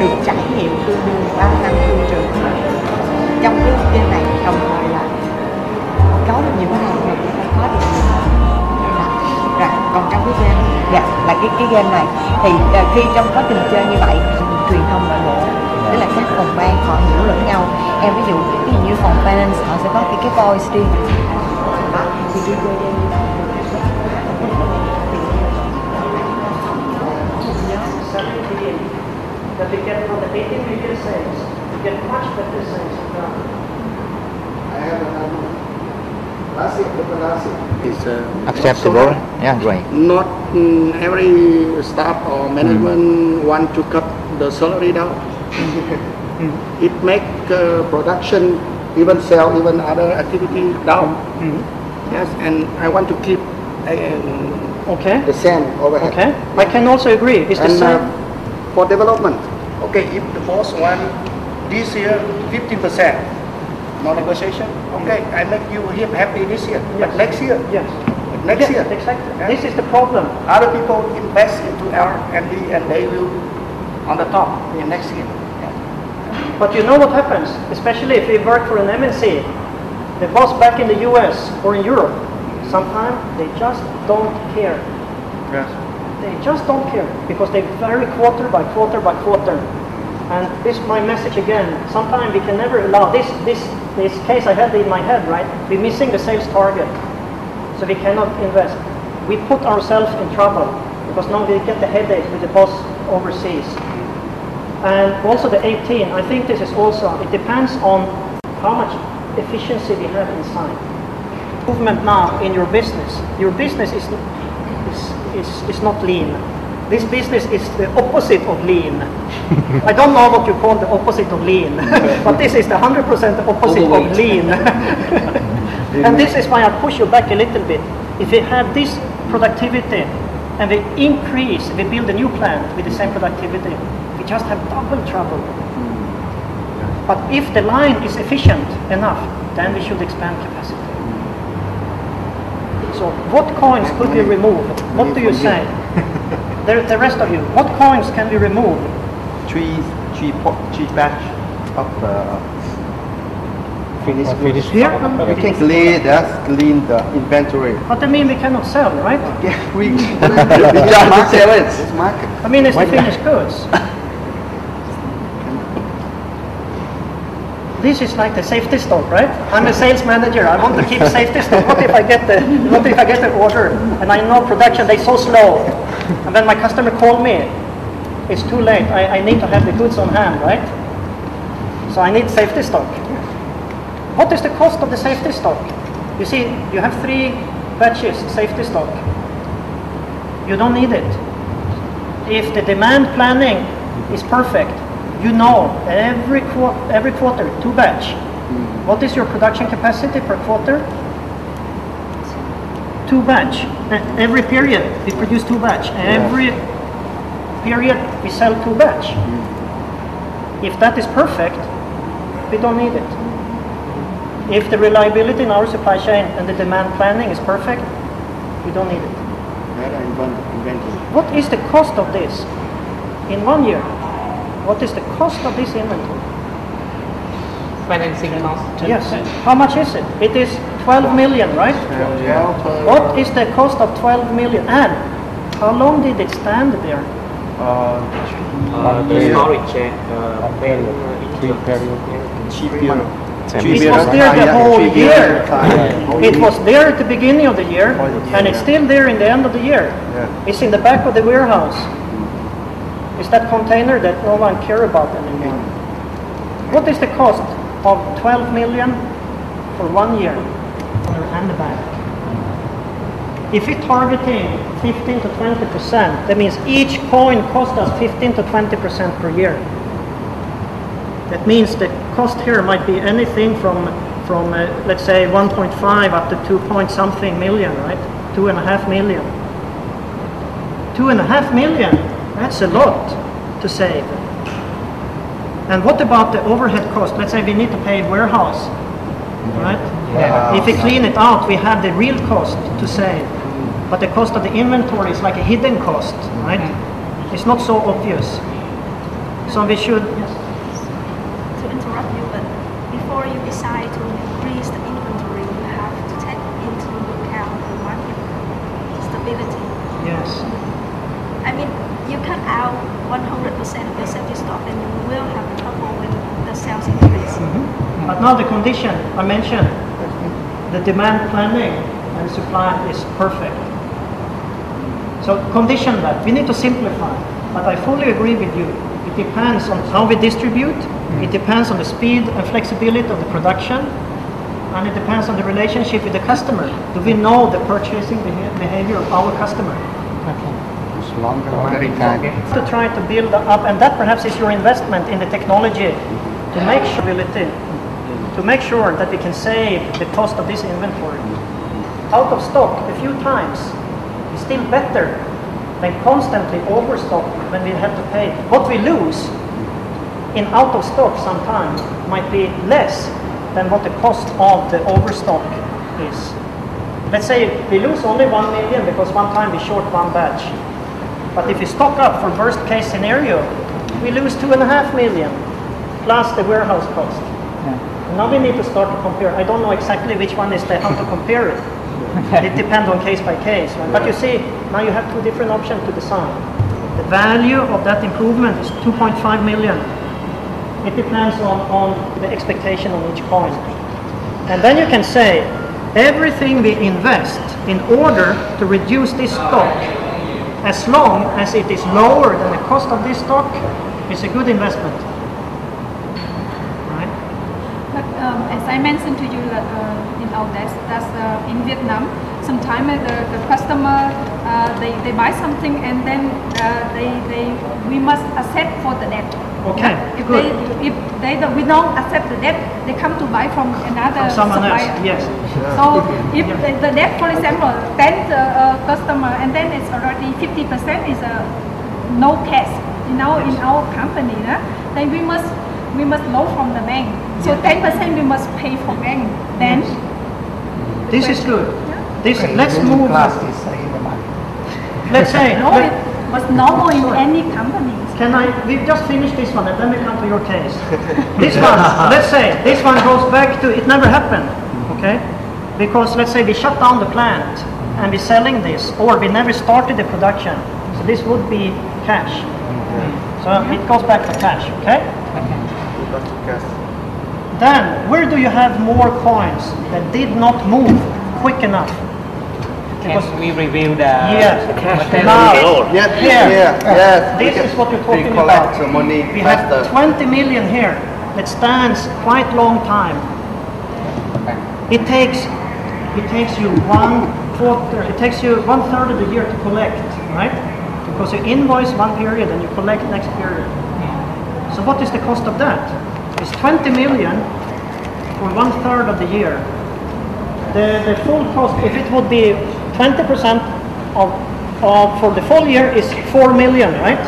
được trải nghiệm tương đương 3 năm cương trường. Trong cái game này đồng thời là có được nhiều cái này mà cũng phải có được nhiều rồi. Còn trong cái game là cái game này thì khi trong quá trình chơi như vậy, truyền thông nội bộ, tức là các phòng ban họ hiểu lẫn nhau. Em ví dụ như phòng finance họ sẽ có cái voice riêng đó, thì đi chơi game that we get from the 18 million sales, we get much better sales in Ghana. I have another last is Acceptable. Yeah, great. not every staff or management want to cut the salary down. It make production, even sell, even other activity down. Yes, and I want to keep Okay. the same overhead. Okay. I can also agree. It's the And same. for development, okay, if the boss want this year 15%, no negotiation. Okay, I make you happy this year, Yes. but next year, Yes. next year, Exactly. Yeah. This is the problem. other people invest into R&D and they will on the top in next year. Yeah. But you know what happens, especially if we work for an MNC, the boss back in the US or in Europe, sometimes they just don't care. Yes. They just don't care because they vary quarter by quarter by quarter. And this is my message again. Sometimes we can never allow this case I had in my head, right? We're missing the sales target, so we cannot invest. We put ourselves in trouble because now we get the headache with the boss overseas. And also the 18, I think this is also, it depends on how much efficiency we have inside. Movement now in your business. Your business is not lean. This business is the opposite of lean. I don't know what you call the opposite of lean, but this is the 100% the opposite of lean. And this is why I push you back a little bit. If we have this productivity and we increase, we build a new plant with the same productivity, we just have double trouble. But if the line is efficient enough, then we should expand capacity. So what coins could we remove? What do you say? The rest of you, what coins can we remove? Three batch of finished. Here? You can clean the inventory. But I mean we cannot sell, right? Yeah, we just sell it. It's market. I mean it's the finished goods. This is like the safety stock, right? I'm a sales manager. I want to keep safety stock. What if I get the order and I know production they're so slow, and then my customer call me, it's too late. I need to have the goods on hand, right? So I need safety stock. What is the cost of the safety stock? You see, you have 3 batches safety stock. You don't need it. If the demand planning is perfect, you know every quarter 2 batch. What is your production capacity per quarter? 2 batch. Every period we produce 2 batch. Every period we sell 2 batch. If that is perfect, we don't need it. If the reliability in our supply chain and the demand planning is perfect, we don't need it. What is the cost of this in 1 year? What is the cost of this inventory? Financing cost. Yes. How much is it? It is 12 million, right? Yeah. What is the cost of 12 million? And how long did it stand there? The storage then It was there the whole year. It was there at the beginning of the year, and it's still there in the end of the year. It's in the back of the warehouse. It's that container that no one care about anymore. What is the cost of 12 million for 1 year? And the back. If we're targeting 15 to 20%, that means each coin costs us 15 to 20% per year. That means the cost here might be anything from let's say 1.5 up to 2 point something million, right? 2.5 million. 2.5 million. That's a lot to save. And what about the overhead cost? Let's say we need to pay warehouse, right? Yeah. If we clean it out, we have the real cost to save. But the cost of the inventory is like a hidden cost, right? It's not so obvious. So So we should, yes. To interrupt you, but before you decide to increase the inventory, you have to take into account the market stability. Yes. I mean, you cut out 100% of the safety stock and you will have trouble when the sales increase. But now the condition I mentioned, the demand planning and supply is perfect. So condition that, we need to simplify, but I fully agree with you. It depends on how we distribute, it depends on the speed and flexibility of the production, and it depends on the relationship with the customer. Do we know the purchasing behavior of our customer? It's longer time. To try to build up, and that perhaps is your investment in the technology to make stability, to make sure that we can save the cost of this inventory. Out of stock a few times is still better than constantly overstock when we have to pay. What we lose in out of stock sometimes might be less than what the cost of the overstock is. Let's say we lose only 1 million because one time we short one batch. But if we stock up for worst case scenario, we lose 2.5 million plus the warehouse cost. Now we need to start to compare. I don't know exactly which one is the how to compare it. It depends on case by case. Right? But you see, now you have two different options to decide. The value of that improvement is 2.5 million. It depends on the expectation on each coin. And then you can say, everything we invest in order to reduce this stock, as long as it is lower than the cost of this stock, is a good investment. Right? But as I mentioned to you that in our desk, that's in Vietnam, sometimes the customer they buy something and then we must accept for the debt. Okay, If good. we don't accept the debt, they come to buy from another From someone supplier. else, yes. So if the debt, for example, 10 customer and then it's already 50% is no cash. In our company, then we must loan from the bank. So 10% we must pay for bank. Then This is good. Yeah. This, let's move. Let's say, no, it was normal in any company. we just finished this one and then we come to your case. This one, let's say, this one goes back to, it never happened, okay? Because let's say we shut down the plant and we're selling this, or we never started the production. So this would be cash. So it goes back to cash, okay? Then, where do you have more coins that did not move quick enough? Can we review the Yes. material? Now, Yes, here, yes. this is what you're talking We collect about. the money We have faster. 20 million here that stands quite long time. It takes you 1/4, it takes you 1/3 of the year to collect, right? Because you invoice one period and you collect next period. So what is the cost of that? It's 20 million for 1/3 of the year. The full cost, if it would be 20% of for the full year, is 4 million, right?